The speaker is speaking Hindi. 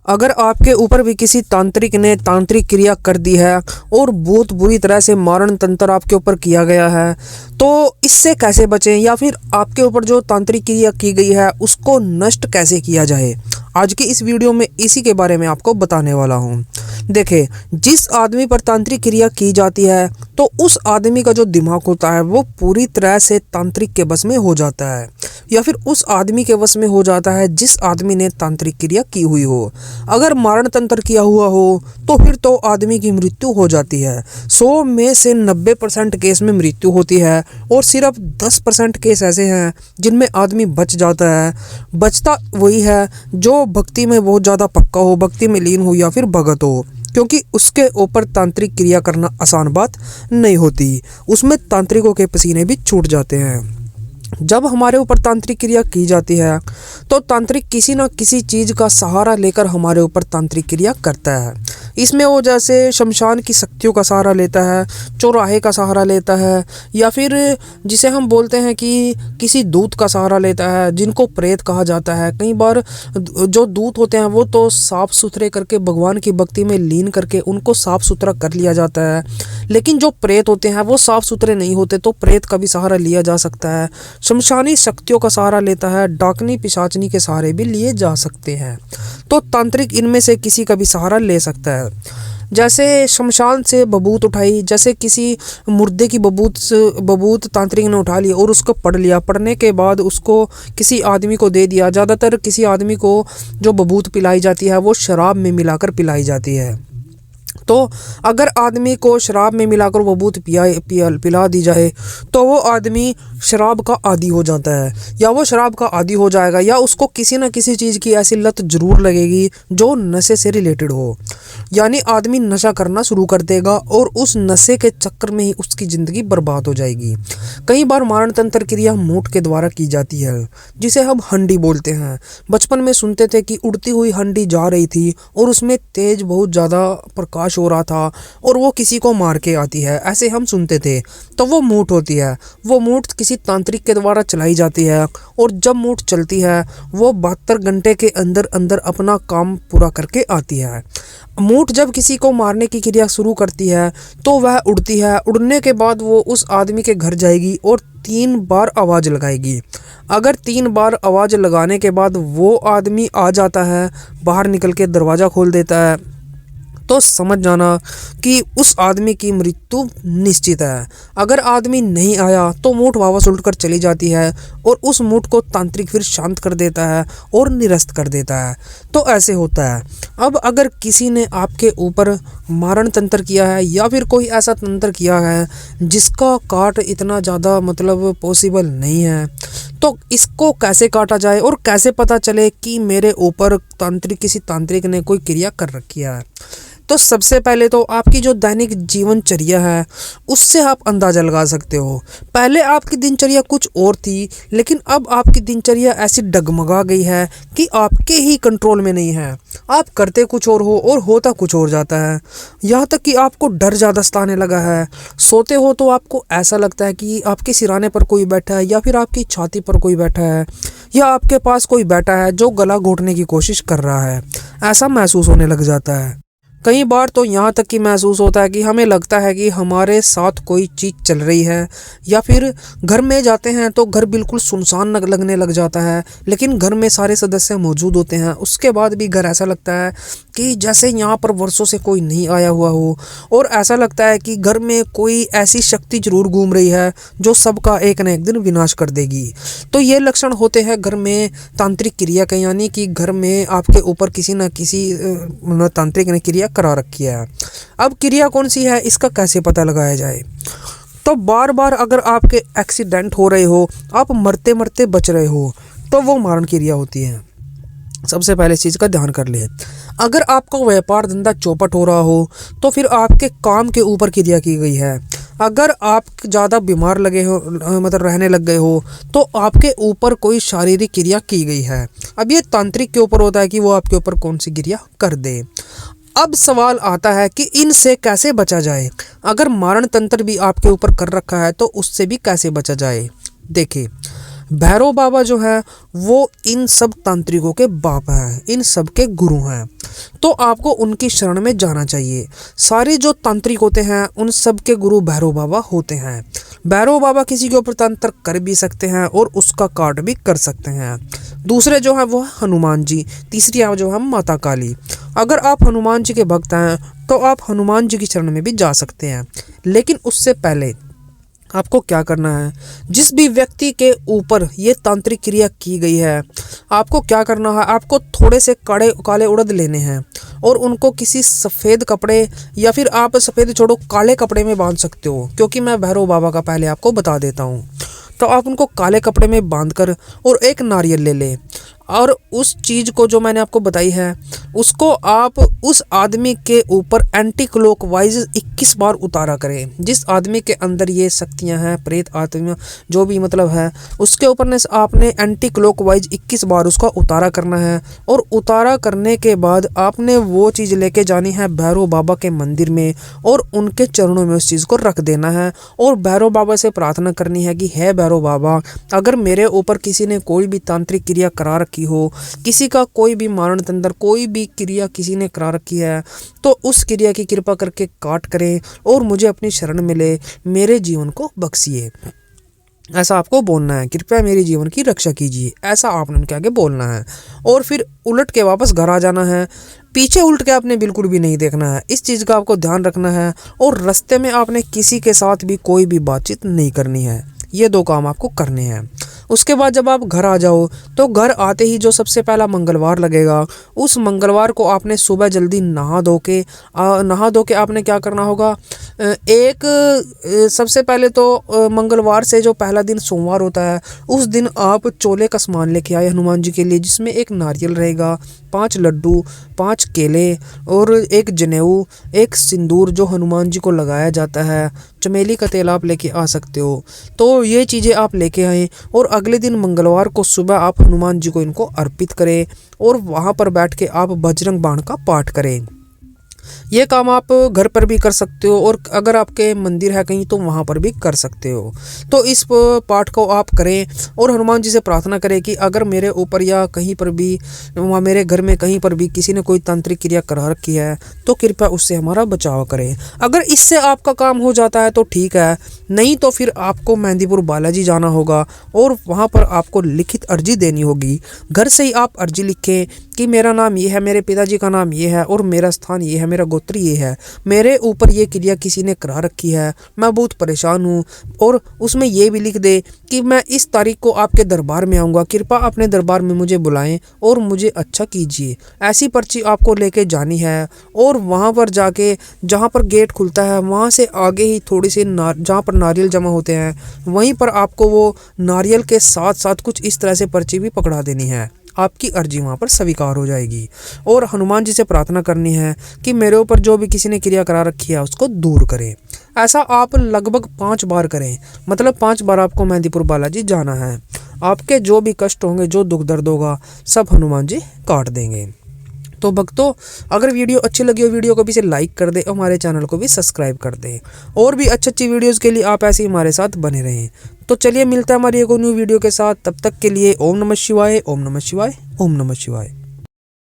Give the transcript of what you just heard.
अगर आपके ऊपर भी किसी तांत्रिक ने तांत्रिक क्रिया कर दी है और बहुत बुरी तरह से मारण तंत्र आपके ऊपर किया गया है, तो इससे कैसे बचें या फिर आपके ऊपर जो तांत्रिक क्रिया की गई है उसको नष्ट कैसे किया जाए, आज की इस वीडियो में इसी के बारे में आपको बताने वाला हूँ। देखिए, जिस आदमी पर तांत्रिक क्रिया की जाती है तो उस आदमी का जो दिमाग होता है वो पूरी तरह से तांत्रिक के बस में हो जाता है, या फिर उस आदमी के वश में हो जाता है जिस आदमी ने तांत्रिक क्रिया की हुई हो। अगर मारण तंत्र किया हुआ हो तो फिर तो आदमी की मृत्यु हो जाती है। 100 में से 90% केस में मृत्यु होती है और सिर्फ 10% केस ऐसे हैं जिनमें आदमी बच जाता है। बचता वही है जो भक्ति में बहुत ज़्यादा पक्का हो, भक्ति में लीन हो या फिर भगत हो, क्योंकि उसके ऊपर तांत्रिक क्रिया करना आसान बात नहीं होती। उसमें तांत्रिकों के पसीने भी छूट जाते हैं। जब हमारे ऊपर तांत्रिक क्रिया की जाती है तो तांत्रिक किसी न किसी चीज़ का सहारा लेकर हमारे ऊपर तांत्रिक क्रिया करता है। इसमें वो जैसे शमशान की शक्तियों का सहारा लेता है, चौराहे का सहारा लेता है, या फिर जिसे हम बोलते हैं कि किसी दूत का सहारा लेता है, जिनको प्रेत कहा जाता है। कई बार जो दूत होते हैं वो तो साफ़ सुथरे करके भगवान की भक्ति में लीन करके उनको साफ़ सुथरा कर लिया जाता है, लेकिन जो प्रेत होते हैं वो साफ़ सुथरे नहीं होते, तो प्रेत का भी सहारा लिया जा सकता है। शमशानी शक्तियों का सहारा लेता है, डाकनी पिशाचनी के सहारे भी लिए जा सकते हैं। तो तांत्रिक इनमें से किसी का भी सहारा ले सकता है। जैसे शमशान से बबूत उठाई, जैसे किसी मुर्दे की बबूत तांत्रिक ने उठा लिया और उसको पढ़ लिया, पढ़ने के बाद उसको किसी आदमी को दे दिया। ज़्यादातर किसी आदमी को जो बबूत पिलाई जाती है वो शराब में मिलाकर पिलाई जाती है। तो अगर आदमी को शराब में मिलाकर बबूत पिला दी जाए तो वो आदमी शराब का आदी हो जाता है, या वो शराब का आदी हो जाएगा, या उसको किसी न किसी चीज़ की ऐसी लत ज़रूर लगेगी जो नशे से रिलेटेड हो। यानी आदमी नशा करना शुरू कर देगा और उस नशे के चक्कर में ही उसकी ज़िंदगी बर्बाद हो जाएगी। कई बार मारण तंत्र क्रिया मूठ के द्वारा की जाती है, जिसे हम हंडी बोलते हैं। बचपन में सुनते थे कि उड़ती हुई हंडी जा रही थी और उसमें तेज बहुत ज़्यादा प्रकाश हो रहा था और वो किसी को मार के आती है, ऐसे हम सुनते थे। तो वो मूठ होती है। वो मूठ किसी तांत्रिक के द्वारा चलाई जाती है और जब मूठ चलती है वो 72 घंटे के अंदर अंदर अपना काम पूरा करके आती है। मूठ जब किसी को मारने की क्रिया शुरू करती है तो वह उड़ती है। उड़ने के बाद वो उस आदमी के घर जाएगी और 3 बार आवाज़ लगाएगी। अगर 3 बार आवाज़ लगाने के बाद वो आदमी आ जाता है, बाहर निकल के दरवाज़ा खोल देता है, तो समझ जाना कि उस आदमी की मृत्यु निश्चित है। अगर आदमी नहीं आया तो मूठ वापस उलटकर चली जाती है और उस मूठ को तांत्रिक फिर शांत कर देता है और निरस्त कर देता है। तो ऐसे होता है। अब अगर किसी ने आपके ऊपर मारण तंत्र किया है या फिर कोई ऐसा तंत्र किया है जिसका काट इतना ज़्यादा मतलब पॉसिबल नहीं है, तो इसको कैसे काटा जाए और कैसे पता चले कि मेरे ऊपर किसी तांत्रिक ने कोई क्रिया कर रखी है। तो सबसे पहले तो आपकी जो दैनिक जीवनचर्या है उससे आप अंदाज़ा लगा सकते हो। पहले आपकी दिनचर्या कुछ और थी, लेकिन अब आपकी दिनचर्या ऐसी डगमगा गई है कि आपके ही कंट्रोल में नहीं है। आप करते कुछ और हो और होता कुछ और जाता है। यहाँ तक कि आपको डर ज़्यादा सताने लगा है। सोते हो तो आपको ऐसा लगता है कि आपके सिराने पर कोई बैठा है, या फिर आपकी छाती पर कोई बैठा है, या आपके पास कोई बैठा है जो गला घोटने की कोशिश कर रहा है। ऐसा महसूस होने लग जाता है। कई बार तो यहाँ तक कि महसूस होता है कि हमें लगता है कि हमारे साथ कोई चीज़ चल रही है, या फिर घर में जाते हैं तो घर बिल्कुल सुनसान लगने लग जाता है, लेकिन घर में सारे सदस्य मौजूद होते हैं। उसके बाद भी घर ऐसा लगता है कि जैसे यहाँ पर वर्षों से कोई नहीं आया हुआ हो, और ऐसा लगता है कि घर में कोई ऐसी शक्ति जरूर घूम रही है जो सबका एक न एक दिन विनाश कर देगी। तो ये लक्षण होते हैं घर में तांत्रिक क्रिया के, यानी कि घर में आपके ऊपर किसी न किसी तांत्रिक ने क्रिया करा रखी है। अब क्रिया कौन सी है इसका कैसे पता लगाया जाए? तो बार बार अगर आपके एक्सीडेंट हो रहे हो, आप मरते मरते बच रहे हो, तो वो मारण क्रिया होती है। सबसे पहले इस चीज़ का ध्यान कर ले। अगर आपका व्यापार धंधा चौपट हो रहा हो तो फिर आपके काम के ऊपर क्रिया की गई है। अगर आप ज़्यादा बीमार लगे हो, मतलब रहने लग गए हो, तो आपके ऊपर कोई शारीरिक क्रिया की गई है। अब ये तांत्रिक के ऊपर होता है कि वो आपके ऊपर कौन सी क्रिया कर दे। अब सवाल आता है कि इनसे कैसे बचा जाए। अगर मारण तंत्र भी आपके ऊपर कर रखा है तो उससे भी कैसे बचा जाए। देखिए, भैरव बाबा जो है वो इन सब तांत्रिकों के बाप हैं, इन सब के गुरु हैं। तो आपको उनकी शरण में जाना चाहिए। सारे जो तांत्रिक होते हैं उन सब के गुरु भैरव बाबा होते हैं। भैरव बाबा किसी के ऊपर तंत्र कर भी सकते हैं और उसका काट भी कर सकते हैं। दूसरे जो है वो है हनुमान जी, तीसरी जो है माता काली। अगर आप हनुमान जी के भक्त हैं तो आप हनुमान जी की शरण में भी जा सकते हैं। लेकिन उससे पहले आपको क्या करना है, जिस भी व्यक्ति के ऊपर ये तांत्रिक क्रिया की गई है, आपको क्या करना है, आपको थोड़े से काले उड़द लेने हैं और उनको किसी सफ़ेद कपड़े या फिर आप सफ़ेद छोड़ो काले कपड़े में बांध सकते हो, क्योंकि मैं भैरव बाबा का पहले आपको बता देता हूँ। तो आप उनको काले कपड़े में बांधकर और एक नारियल ले लें और उस चीज़ को जो मैंने आपको बताई है उसको आप उस आदमी के ऊपर एंटी क्लॉकवाइज 21 बार उतारा करें। जिस आदमी के अंदर ये शक्तियां हैं, प्रेत आत्मा जो भी मतलब है, उसके ऊपर ने आपने एंटी क्लॉकवाइज 21 बार उसका उतारा करना है। और उतारा करने के बाद आपने वो चीज़ लेके जानी है भैरव बाबा के मंदिर में और उनके चरणों में उस चीज़ को रख देना है और भैरव बाबा से प्रार्थना करनी है कि हे भैरव बाबा, अगर मेरे ऊपर किसी ने कोई भी तांत्रिक क्रिया करा रखी हो, किसी का कोई भी मारण तंत्र, कोई भी क्रिया किसी ने करा रखी है, तो उस क्रिया की कृपा करके काट करें और मुझे अपनी शरण में ले, मेरे जीवन को बख्शिए। ऐसा आपको बोलना है, कृपया मेरे जीवन की रक्षा कीजिए, ऐसा आपने उनके आगे बोलना है। और फिर उलट के वापस घर आ जाना है। पीछे उल्ट के आपने बिल्कुल भी नहीं देखना है, इस चीज़ का आपको ध्यान रखना है। और रास्ते में आपने किसी के साथ भी कोई भी बातचीत नहीं करनी है। ये 2 काम आपको करने हैं। उसके बाद जब आप घर आ जाओ तो घर आते ही जो सबसे पहला मंगलवार लगेगा, उस मंगलवार को आपने सुबह जल्दी नहा धो के आपने क्या करना होगा, सबसे पहले तो मंगलवार से जो पहला दिन सोमवार होता है उस दिन आप चोले का सामान लेके आए हनुमान जी के लिए, जिसमें एक नारियल रहेगा, 5 लड्डू, 5 केले और एक जनेऊ, एक सिंदूर जो हनुमान जी को लगाया जाता है, चमेली का तेल आप लेके आ सकते हो। तो ये चीज़ें आप लेके आएँ और अगले दिन मंगलवार को सुबह आप हनुमान जी को इनको अर्पित करें और वहाँ पर बैठ के आप बजरंग बाण का पाठ करें। ये काम आप घर पर भी कर सकते हो और अगर आपके मंदिर है कहीं तो वहाँ पर भी कर सकते हो। तो इस पाठ को आप करें और हनुमान जी से प्रार्थना करें कि अगर मेरे ऊपर या कहीं पर भी वहाँ मेरे घर में कहीं पर भी किसी ने कोई तांत्रिक क्रिया करा रखी है तो कृपया उससे हमारा बचाव करें। अगर इससे आपका काम हो जाता है तो ठीक है, नहीं तो फिर आपको मेहंदीपुर बालाजी जाना होगा और वहाँ पर आपको लिखित अर्जी देनी होगी। घर से ही आप अर्जी लिखें कि मेरा नाम ये है, मेरे पिताजी का नाम ये है और मेरा स्थान ये है, मेरा गोत्र ये है, मेरे ऊपर ये क्रिया किसी ने करा रखी है, मैं बहुत परेशान हूँ। और उसमें ये भी लिख दे कि मैं इस तारीख को आपके दरबार में आऊँगा, कृपया अपने दरबार में मुझे बुलाएं और मुझे अच्छा कीजिए। ऐसी पर्ची आपको लेके जानी है और वहाँ पर जाके जहाँ पर गेट खुलता है वहाँ से आगे ही थोड़ी सी जहाँ पर नारियल जमा होते हैं वहीं पर आपको वो नारियल के साथ साथ कुछ इस तरह से पर्ची भी पकड़ा देनी है। आपकी अर्जी वहाँ पर स्वीकार हो जाएगी और हनुमान जी से प्रार्थना करनी है कि मेरे ऊपर जो भी किसी ने क्रिया करा रखी है उसको दूर करें। ऐसा आप लगभग 5 बार करें, मतलब 5 बार आपको मेहंदीपुर बालाजी जाना है। आपके जो भी कष्ट होंगे, जो दुख दर्द होगा, सब हनुमान जी काट देंगे। तो भक्तों, अगर वीडियो अच्छी लगी हो वीडियो को भी से लाइक कर दे और हमारे चैनल को भी सब्सक्राइब कर दें और भी अच्छी वीडियोस के लिए आप ऐसे ही हमारे साथ बने रहें। तो चलिए मिलता है हमारी एक न्यू वीडियो के साथ, तब तक के लिए ओम नमः शिवाय, ओम नमः शिवाय, ओम नमः शिवाय।